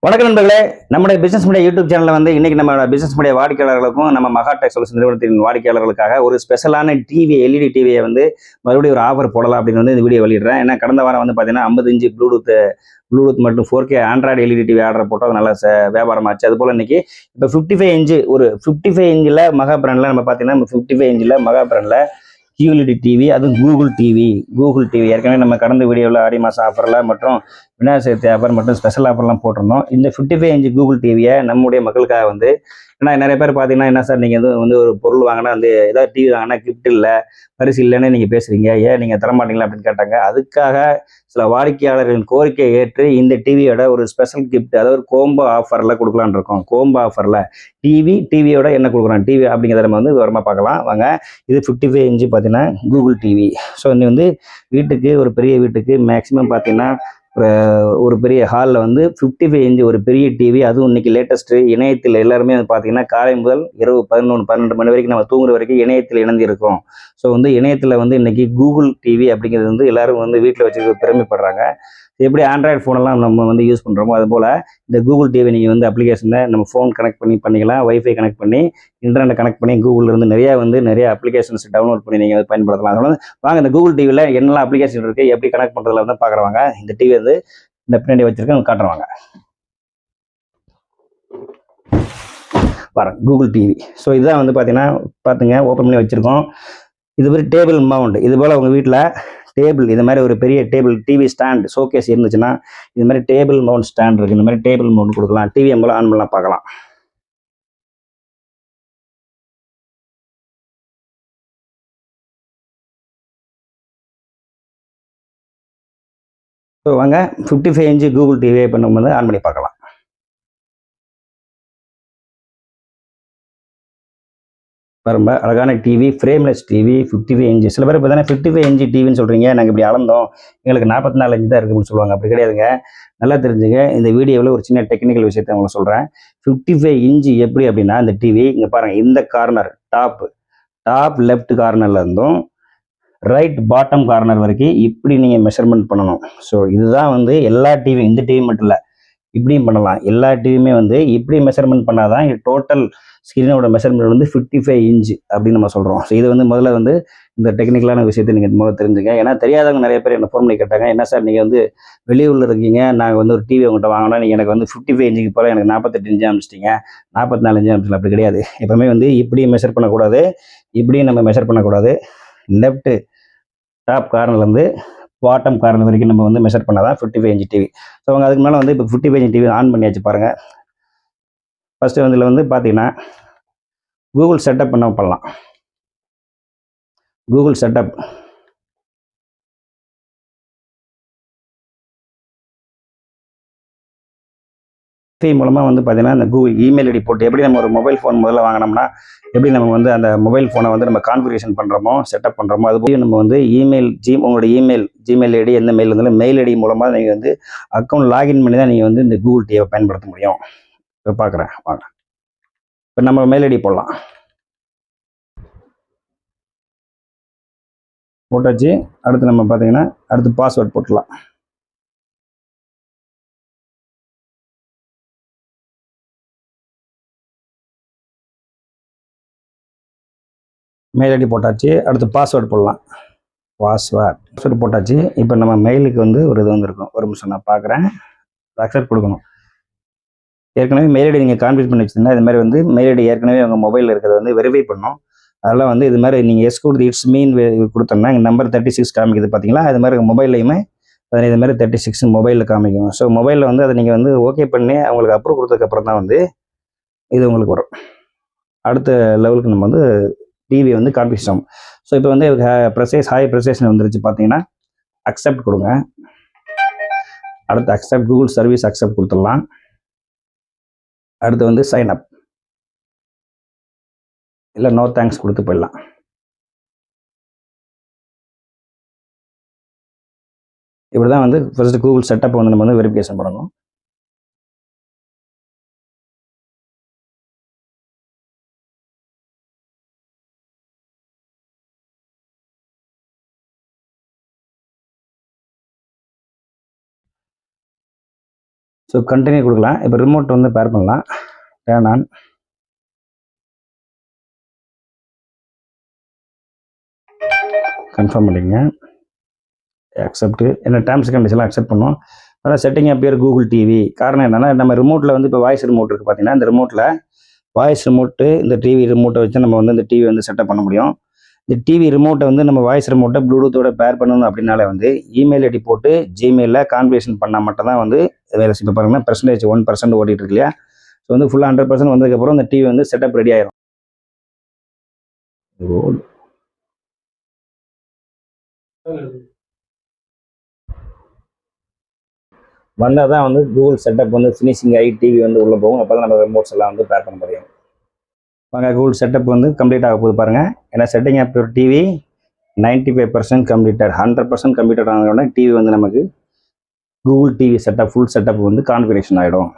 வணக்கம் நண்பர்களே. நம்முடைய பிசினஸ் மீடியா யூடியூப் சேனல்ல இன்னைக்கு நம்ம பிசினஸ் மீடியா வாடிக்கையாளர்களுக்கும் நம்ம மகா டெக் சொல்யூஷன் நிறுவனத்தின் வாடிக்கையாளர்களுக்காக ஒரு ஸ்பெஷலான டிவி எல்இடி டிவியை மறுபடியும் ஒரு ஆஃபர் போடலாம் அப்படின்னு இந்த வீடியோ வெளியிடுறேன். ஏன்னா கடந்த வாரம் பார்த்தீங்கன்னா 50 இன்ச்சு ப்ளூடூத் மட்டும் 4K Android LED TV order போட்டு அது நல்லா வியாபாரமாச்சு. அது போல இன்னைக்கு இப்போ 55 இன்ச்சு ஒரு 55 இன்ச்சில் மகா பிராண்டில் நம்ம பார்த்தீங்கன்னா 55 இன்ச்சில் மகா பிராண்டில் QLED டிவி, அதுவும் கூகுள் டிவி ஏற்கனவே நம்ம கடந்த வீடியோவில் ஆடி மாதம் ஆஃபரில் மற்றும் விநாயகர் சதுர்த்தி ஆஃபர் மற்றும் ஸ்பெஷல் ஆஃபர்லாம் போட்டிருந்தோம். இந்த 55 இன்ச் கூகுள் டிவியை நம்முடைய மக்களுக்காக ஏன்னா நிறைய பேர் பார்த்தீங்கன்னா என்ன சார் நீங்கள் ஒரு பொருள் வாங்கினா ஏதாவது டிவி வாங்கினா கிஃப்ட் இல்லை, பரிசு இல்லைன்னு நீங்கள் பேசுகிறீங்க, ஏன் நீங்கள் தரமாட்டீங்களா அப்படின்னு கேட்டாங்க. அதுக்காக சில வாடிக்கையாளர்களின் கோரிக்கையை ஏற்று இந்த டிவியோட ஒரு ஸ்பெஷல் கிஃப்ட், அதாவது கோம்போ ஆஃபரில் கொடுக்கலான்னு இருக்கோம். கோம்போ ஆஃபரில் டிவியோட என்ன கொடுக்குறோம் டிவி அப்படிங்கிறத நம்ம விவரமாக பார்க்கலாம் வாங்க. இது 55 இன்ச்சு பார்த்தீங்கன்னா கூகுள் டிவி. ஸோ இன்னும் வீட்டுக்கு ஒரு பெரிய வீட்டுக்கு மேக்ஸிமம் பார்த்தீங்கன்னா ஒரு பெரிய ஹாலில் 55 இன்ச்சு ஒரு பெரிய டிவி, அதுவும் இன்னைக்கு லேட்டஸ்ட்டு இணையத்தில் எல்லாருமே பார்த்தீங்கன்னா காலை முதல் இரவு 11-12 மணி வரைக்கும் நம்ம தூங்குற வரைக்கும் இணையத்தில் இணைந்து இருக்கோம். ஸோ இணையத்தில் இன்னைக்கு கூகுள் டிவி அப்படிங்கிறது எல்லாரும் வீட்டில் வச்சு பெருமைப்படுறாங்க. எப்படி ஆண்ட்ராய்டு ஃபோனெல்லாம் நம்ம யூஸ் பண்ணுறோமோ அது போல் இந்த கூகுள் டிவி நீங்கள் அப்ளிகேஷனை நம்ம ஃபோன் கனெக்ட் பண்ணிக்கலாம், வைஃபை கனெக்ட் பண்ணி இன்டர்நெட் கனெக்ட் பண்ணி கூகுளில் நிறைய அப்ளிகேஷன்ஸ் டவுன்லோட் பண்ணி நீங்கள் பயன்படுத்தலாம். அதனால வாங்க இந்த கூகுள் டிவியில் என்னெல்லாம் அப்ளிகேஷன் இருக்குது, எப்படி கனெக்ட் பண்ணுறதுல பார்க்குறவாங்க. இந்த டிவி இந்த பின்னாடி வச்சுருக்கேன் காட்டுறவாங்க பாருங்க கூகுள் டிவி. ஸோ இதுதான் பார்த்தீங்கன்னா பார்த்துங்க ஓப்பன் பண்ணி வச்சுருக்கோம். இது மாதிரி டேபிள் மவுண்ட், இது போல் உங்கள் வீட்டில் டேபிள் இது மாதிரி ஒரு பெரிய டேபிள் டிவி ஸ்டாண்ட் ஷோகேஸ் இருந்துச்சுன்னா இது மாதிரி டேபிள் மவுண்ட் ஸ்டாண்ட் இருக்குது. இந்த மாதிரி டேபிள் மவுண்ட் கொடுக்கலாம், டிவி போல் ஆன் பண்ணலாம் பார்க்கலாம். ஸோ வாங்க 55 இன்ச்சு கூகுள் டிவியை இப்போ நம்ம ஆன் பண்ணி பார்க்கலாம். ரொம்ப அழகான டிவி, ஃப்ரேம்லெஸ் டிவி, 55 இன்ச்சு. சில பேர் இப்போ தானே 55 இன்ச்சு டிவின்னு சொல்கிறீங்க, நாங்கள் இப்படி அளந்தோம், எங்களுக்கு 44 இன்ச்சு தான் இருக்குன்னு சொல்லுவாங்க. அப்படி கிடையாதுங்க. நல்லா தெரிஞ்சுங்க. இந்த வீடியோவில் ஒரு சின்ன டெக்னிக்கல் விஷயத்தை உங்களுக்கு சொல்கிறேன். 55 இன்ச்சு எப்படி அப்படின்னா இந்த டிவி இங்கே பாருங்கள், இந்த கார்னர் டாப் லெஃப்ட் கார்னர்ல இருந்தும் ரைட் பாட்டம் கார்னர் வரைக்கும் இப்படி நீங்கள் மெஷர்மெண்ட் பண்ணணும். ஸோ இதுதான் எல்லா டிவியும், இந்த டிவி மட்டும் இல்லை, இப்படியும் பண்ணலாம். எல்லா டிவியுமே இப்படி மெஷர்மெண்ட் பண்ணாதான் டோட்டல் ஸ்க்ரீனோட மெஷர்மெண்ட் 55 இன்ச்சு அப்படின்னு நம்ம சொல்கிறோம். ஸோ இது முதல்ல இந்த டெக்னிக்கலான விஷயத்தை நீங்கள் முதல்ல தெரிஞ்சுங்க. ஏன்னா தெரியாதவங்க நிறைய பேர் என்ன ஃபோன் பண்ணி கேட்டாங்க, என்ன சார் நீங்கள் வெளியூரில் இருக்கீங்க, நாங்கள் ஒரு டிவி உங்கள்கிட்ட வாங்கினா நீங்கள் எனக்கு 55 இன்ச்சுக்கு போல எனக்கு 48 இன்ச்சு அனுப்பிச்சிட்டிங்க, 44 இன்ச்சு அனுப்பிச்சில. அப்படி கிடையாது. எப்பவுமே இப்படி மெஷர் பண்ணக்கூடாது, இப்படியும் நம்ம மெஷர் பண்ணக்கூடாது. லெஃப்ட் டாப் கார்னர்லேருந்து பாட்டம் கார்னர் வரைக்கும் நம்ம மெஷர் பண்ணாதான் 55 இன்ச்சு டிவி. ஸோ அவங்க அதுக்கு மேலே இப்போ 55 இன்ச்சு டிவி ஆன் பண்ணியாச்சு பாருங்கள். ஃபஸ்ட்டு இதில் பார்த்தீங்கன்னா கூகுள் செட்டப் பண்ணலாம். கூகுள் செட்டப் மூலமாக பார்த்தீங்கன்னா இந்த கூகுள் இமெயில் ஐடி போட்டு எப்படி நம்ம ஒரு மொபைல் ஃபோன் முதல்ல வாங்கினோம்னா எப்படி நம்ம அந்த மொபைல் ஃபோனை நம்ம கான்ஃபிகரேஷன் பண்ணுறோமோ செட்டப் பண்ணுறோமோ அது போய் நம்ம உங்களுடைய ஜிமெயில் ஐடி எந்த மெயில் இருந்தாலும் மெயில் ஐடி மூலமாக நீங்கள் அக்கௌண்ட் லாகின் பண்ணி தான் நீங்கள் இந்த கூகுள் டிவியை பயன்படுத்த முடியும். இப்போ பார்க்குறேன் வாங்க. இப்போ நம்ம மெயில் ஐடி போடலாம். போட்டாச்சு. அடுத்து நம்ம பார்த்தீங்கன்னா அடுத்து பாஸ்வேர்ட் போட்டுடலாம். மெயில் ஐடி போட்டாச்சு. அடுத்து பாஸ்வேர்டு போடலாம். பாஸ்வேர்டு போட்டாச்சு. இப்போ நம்ம மெயிலுக்கு ஒரு இது வந்திருக்கும். ஒரு நிமிஷம் நான் பார்க்குறேன். அக்செப்ட் கொடுக்கணும். ஏற்கனவே மெயில் ஐடி நீங்கள் கான்ஃபிகர் பண்ணி வச்சுருந்தா இது மாதிரி மெயில் ஐடி ஏற்கனவே உங்கள் மொபைலில் இருக்கிறத வெரிஃபை பண்ணணும். அதெல்லாம் இது மாதிரி நீங்கள் எஸ் கொடுத்து இட்ஸ் மீன் கொடுத்தோம்னா இங்கே நம்பர் 36 காமிக்குது பார்த்தீங்களா, அது மாதிரி மொபைல்லையுமே அது இது மாதிரி 36 மொபைலில் காமிக்கும். ஸோ மொபைலில் அதை நீங்கள் ஓகே பண்ணி அவங்களுக்கு அப்ரூவ் கொடுத்ததுக்கப்புறம் தான் இது உங்களுக்கு வரும். அடுத்த லெவலுக்கு நம்ம டிவி கான்ஃபிகரேஷன். ஸோ இப்போ ஹாய் ப்ரெசேஷன் வந்துருச்சு பார்த்தீங்கன்னா அக்செப்ட் கொடுங்க. அடுத்து அக்செப்ட் கூகுள் சர்வீஸ் அக்செப்ட் கொடுத்துடலாம். அடுத்து சைன் அப் இல்லை நோ தேங்க்ஸ் கொடுத்து போயிடலாம். இப்படி தான் ஃபர்ஸ்ட் கூகுள் செட்டப் நம்ம வெரிஃபிகேஷன் பண்ணணும். ஸோ கண்டினியூ கொடுக்கலாம். இப்போ ரிமோட் வந்து பேர் பண்ணலாம். Turn on. கன்ஃபார்ம் பண்ணிங்க. அக்செப்ட். என்ன டேர்ம்ஸ் கண்டிஷன்லாம் அக்செப்ட் பண்ணோம். அதான் setting up your Google TV. காரணம் என்னன்னா, நம்ம ரிமோட்டில் வந்து இப்போ வாய்ஸ் ரிமோட் இருக்குது பார்த்தீங்கன்னா, இந்த ரிமோட்டில் வாய்ஸ் ரிமோட்டு இந்த டிவி ரிமோட்டை வச்சு நம்ம வந்து இந்த டிவி வந்து செட்டப் பண்ண முடியும். இந்த டிவி ரிமோட்டை வந்து நம்ம வாய்ஸ் ரிமோட்டை ப்ளூடூத்தோட பேர் பண்ணணும் அப்படின்னாலே வந்து இமெயில் ஐடி போட்டு ஜிமெயிலில் கான்வர்சேஷன் பண்ணால் மட்டும் தான் வந்து வேலை. இப்போ பாருங்கன்னா பெர்சன்டேஜ் 1% ஓடிட்டு இருக்கு இல்லையா? ஸோ வந்து ஃபுல்லாக 100% வந்ததுக்கப்புறம் இந்த டிவி வந்து செட்டப் ரெடி ஆயிரும். வந்தால் தான் வந்து கூகுள் செட்டப் வந்து ஃபினிஷிங் ஆகி டிவி வந்து உள்ளே போகும். அப்போ தான் நம்ம ரிமோட்ஸ் எல்லாம் வந்து பேர் பண்ண முடியும். வாங்க, கூகுள் செட்டப் வந்து கம்ப்ளீட் ஆக போகுது பாருங்கள். ஏன்னா setting up your TV 95% completed. 100% completed ஆனதுன்னா டிவி வந்து நமக்கு Google TV setup full setup வந்து கான்ஃபிகரேஷன் ஆகிடும்.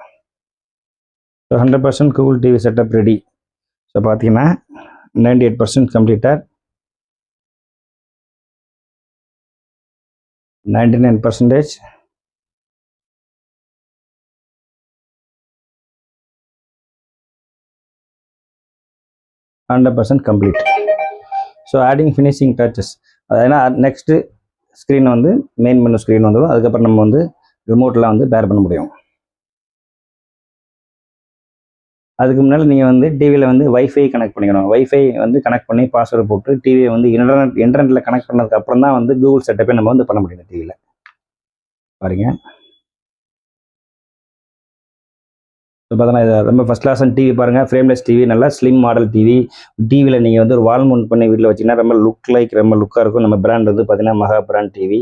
So 100% Google TV setup ready. So பார்த்தீங்கன்னா 98% completed, 99%, 100% complete. So adding finishing touches. ஏன்னா நெக்ஸ்ட்டு ஸ்க்ரீன் வந்து மெயின் மெனு ஸ்க்ரீன் வந்துடும். அதுக்கப்புறம் நம்ம வந்து ரிமோட்டில் வந்து பேர் பண்ண முடியும். அதுக்கு முன்னால் நீங்கள் வந்து டிவியில் வந்து வைஃபை கனெக்ட் பண்ணிக்கணும். வைஃபை வந்து கனெக்ட் பண்ணி பாஸ்வேர்டு போட்டு டிவியை வந்து இன்டர்நெட்டில் கனெக்ட் பண்ணதுக்கு அப்புறம் தான் வந்து கூகுள் செட்டப்பை நம்ம வந்து பண்ண முடியும் டிவியில். பாருங்க, இப்போ பார்த்தோன்னா இது ரொம்ப ஃபஸ்ட் கிளாஸான டிவி பாருங்கள். ஃப்ரேம்லெஸ் டிவி, நல்லா ஸ்லிம் மாடல் டிவி. டிவியில் நீங்கள் வந்து ஒரு வால் மவுண்ட் பண்ணி வீட்டில் வச்சிங்கன்னா ரொம்ப ரொம்ப லுக்காக இருக்கும். நம்ம பிராண்ட் வந்து பார்த்தீங்கன்னா மகா brand TV.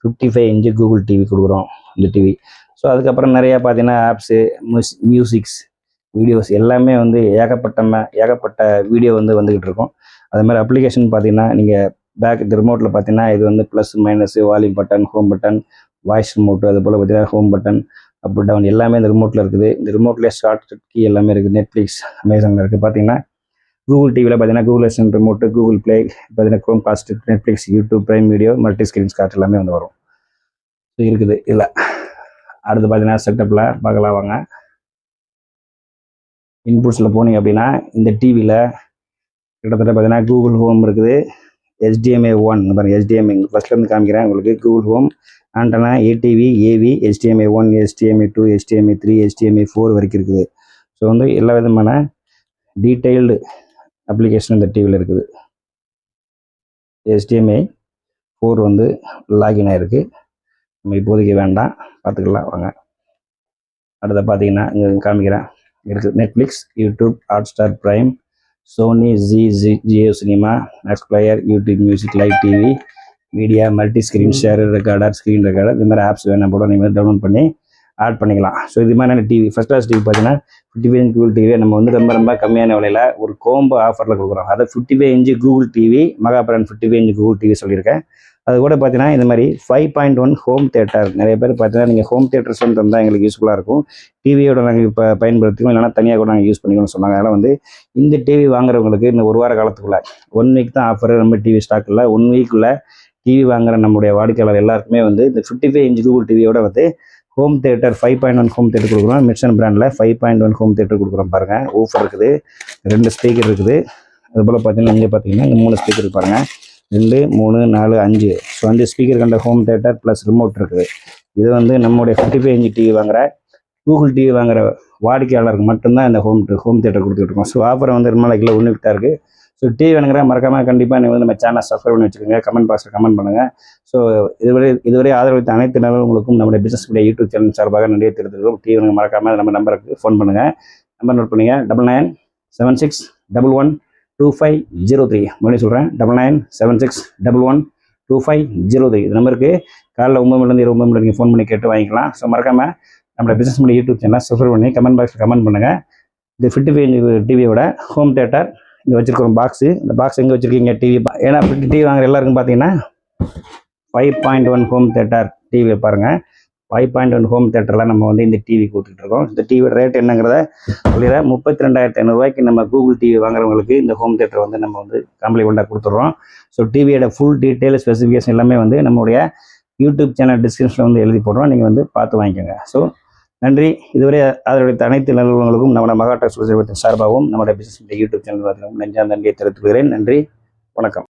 55 inch Google TV கொடுக்குறோம் இந்த டிவி. ஸோ அதுக்கப்புறம் நிறையா பார்த்தீங்கன்னா ஆப்ஸு, மியூசிக்ஸ், வீடியோஸ் எல்லாமே வந்து ஏகப்பட்ட வீடியோ வந்து வந்துக்கிட்டு இருக்கும். அது மாதிரி அப்ளிகேஷன் பார்த்தீங்கன்னா நீங்கள் பேக் ரிமோட்டில் பார்த்தீங்கன்னா இது வந்து plus minus, volume button, home button, voice remote, அது போல் பார்த்தீங்கன்னா ஹோம் பட்டன், அப் டவுன் எல்லாமே இந்த ரிமோட்டில் இருக்குது. இந்த ரிமோட்லேயே ஷார்ட் கீ எல்லாமே இருக்குது. நெட்ஃப்ளிக்ஸ், அமேசானில் இருக்குது. பார்த்தீங்கன்னா கூகுள் டிவியில் பார்த்தீங்கன்னா Google assistant remote, Google play, பார்த்தீங்கன்னா Chromecast, Netflix, YouTube, prime video, multi screen ஸ்கார்ட் எல்லாமே வந்து வரும். இருக்குது இல்லை. அடுத்து பார்த்தீங்கன்னா செட்டப்பில் பார்க்கலாம் வாங்க. இன்புட்ஸில் போனீங்க அப்படின்னா இந்த டிவியில் கிட்டத்தட்ட பார்த்தீங்கன்னா கூகுள் ஹோம் இருக்குது. HDMI 1 பாருங்கள். HDMI ஃபஸ்ட்லேருந்து காமிக்கிறேன் உங்களுக்கு. Google home, antenna, ATV, AV, HDMI 1, HDMI 2, HDMI 3, HDMI 4 வரைக்கும் இருக்குது. ஸோ வந்து எல்லா விதமான டீட்டெயில்டு அப்ளிகேஷன் இந்த டிவியில் இருக்குது. HDMI 4 வந்து லாகின் ஆகிருக்கு. நம்ம இப்போதைக்கு வேண்டாம், பார்த்துக்கலாம் வாங்க. அடுத்த பார்த்தீங்கன்னா இங்கே காமிக்கிறேன் இருக்குது. Netflix, YouTube, Hotstar, Prime, Sony, Jio cinema, max player, YouTube music, live TV, media, multi screen share recorder, screen recorder, இந்த மாதிரி ஆப்ஸ் வேணால் கூட நீங்கள் டவுன்லோட் பண்ணி ஆட் பண்ணிக்கலாம். ஸோ இது மாதிரியான டிவி ஃபஸ்ட் கிளாஸ் டிவி பார்த்தீங்கன்னா 55 இன்ச் கூகுள் டிவியை நம்ம வந்து ரொம்ப கம்மியான விலையில் ஒரு கோம்போ ஆஃபரில் கொடுக்குறோம். அதை 55 இன்ச்சு கூகுள் டிவி, மகா பிராண்ட் 55 இன்ச்சு கூகுள் டிவி சொல்லியிருக்கேன். அது கூட பார்த்தீங்கன்னா இந்த மாதிரி 5.1 ஹோம் தேட்டர். நிறைய பேர் பார்த்தீங்கன்னா நீங்கள் ஹோம் தேட்டர்ஸ் வந்து தந்தால் எங்களுக்கு யூஸ்ஃபுல்லாக இருக்கும், டிவியோட நாங்கள் இப்போ பயன்படுத்திக்கும், இல்லைனா தனியாக கூட நாங்கள் யூஸ் பண்ணிக்கணும்னு சொன்னாங்க. அதனால் வந்து இந்த டிவி வாங்குறவங்களுக்கு இந்த ஒரு வார காலத்துக்குள்ளே 1 வீக் தான் ஆஃபர். நம்ம டிவி ஸ்டாக் இல்லை. 1 வீக்குள்ளே டிவி வாங்குற நம்முடைய வாடிக்கையாளர் எல்லாருக்குமே வந்து இந்த 55 இன்ச் கூகுள் டிவியோட வந்து ஹோம் தேட்டர் 5.1 ஹோம் தேட்டர் கொடுக்குறோம். மிட்சன் பிராண்டில் 5.1 ஹோம் தேட்டர் கொடுக்குறோம் பாருங்கள். ஊஃபர் இருக்குது, 2 ஸ்பீக்கர் இருக்குது. அதுபோல் பார்த்தீங்கன்னா இங்கே பார்த்தீங்கன்னா இங்கே 3 ஸ்பீக்கர் பாருங்கள். 2, 3, 4, 5. ஸோ 5 ஸ்பீக்கர் கண்ட ஹோம் தேட்டர் ப்ளஸ் ரிமோட் இருக்குது. இது வந்து நம்முடைய 55 இன்ச் டிவி வாங்குற கூகுள் டிவி வாங்குற வாடிக்கையாளருக்கு மட்டும்தான் இந்த ஹோம் தேட்டர் கொடுத்துட்டு இருக்கோம். ஸோ ஆஃபர் வந்து 2 நாளைக்குள்ள 1 வீக் தான் இருக்குது. ஸோ டிவி வேணுங்கிற மறக்காமல் கண்டிப்பாக நீங்கள் வந்து நம்ம சேனலை சப்ஸ்கிரைப் பண்ணி வச்சுக்கோங்க. கமெண்ட் பாக்ஸில் கமெண்ட் பண்ணுங்கள். ஸோ இதுவரை ஆதரவளித்த அனைத்து நபர்களுக்கும் நம்முடைய பிஸ்னஸ் மீடியா யூடியூப் சேனல் சார்பாக நன்றியை தெரிவித்துக்கிறோம். டிவி வேணுங்க மறக்காமல் நம்ம நம்பருக்கு ஃபோன் பண்ணுங்கள். நம்பர் நோட் பண்ணுங்கள். 9976112503. மறுபடியும் சொல்கிறேன், 9976112503. இது நம்பருக்கு காலைல 9 மணிலேருந்து 20 மணி நீங்கள் ஃபோன் பண்ணி கேட்டு வாங்கிக்கலாம். ஸோ மறக்காமல் நம்மளோட பிஸ்னஸ் மீடியா யூடியூப் சேனலை சப்ஸ்கிரைப் பண்ணி கமெண்ட் பாக்ஸில் கமெண்ட் பண்ணுங்கள். இந்த 55 டிவியோட ஹோம் தேட்டர் இங்கே வச்சுருக்கோம் பாக்ஸு. இந்த பாக்ஸ் எங்கே வச்சுருக்கீங்க டிவி? ஏன்னா 50 டிவி வாங்குற எல்லாருக்கும் பார்த்தீங்கன்னா 5.1 ஹோம் தேட்டர் டிவி பாருங்கள். 5.1 ஹோம் தேட்டரில் நம்ம வந்து இந்த டிவி கொடுத்துட்ருக்கோம். இந்த டிவியோட ரேட் என்னங்கிறத சொல்லிடுறேன். 32,500 ரூபாய்க்கு நம்ம கூகுள் டிவி வாங்குறவங்களுக்கு இந்த ஹோம் தேட்டர் வந்து நம்ம வந்து காம்ப்ளிமெண்ட்டாக கொடுத்துட்றோம். ஸோ டிவியோட ஃபுல் டீட்டெயில் ஸ்பெசிஃபிகேஷன் எல்லாமே வந்து நம்மளுடைய யூடியூப் சேனல் டிஸ்கிரிப்ஷனில் வந்து எழுதி போடுறோம். நீங்கள் வந்து பார்த்து வாங்கிக்கோங்க. ஸோ நன்றி. இதுவரை ஆதரவளித்த அனைத்து நிறுவனங்களுக்கும் நம்முடைய மகா டெக் சொல்யூஷன் சார்பாகவும் நம்முடைய பிசினஸ் மீடியா யூடியூப் சேனல் நெஞ்சார்ந்த நன்றியை தெரிவித்துக் கொள்கிறேன். நன்றி, வணக்கம்.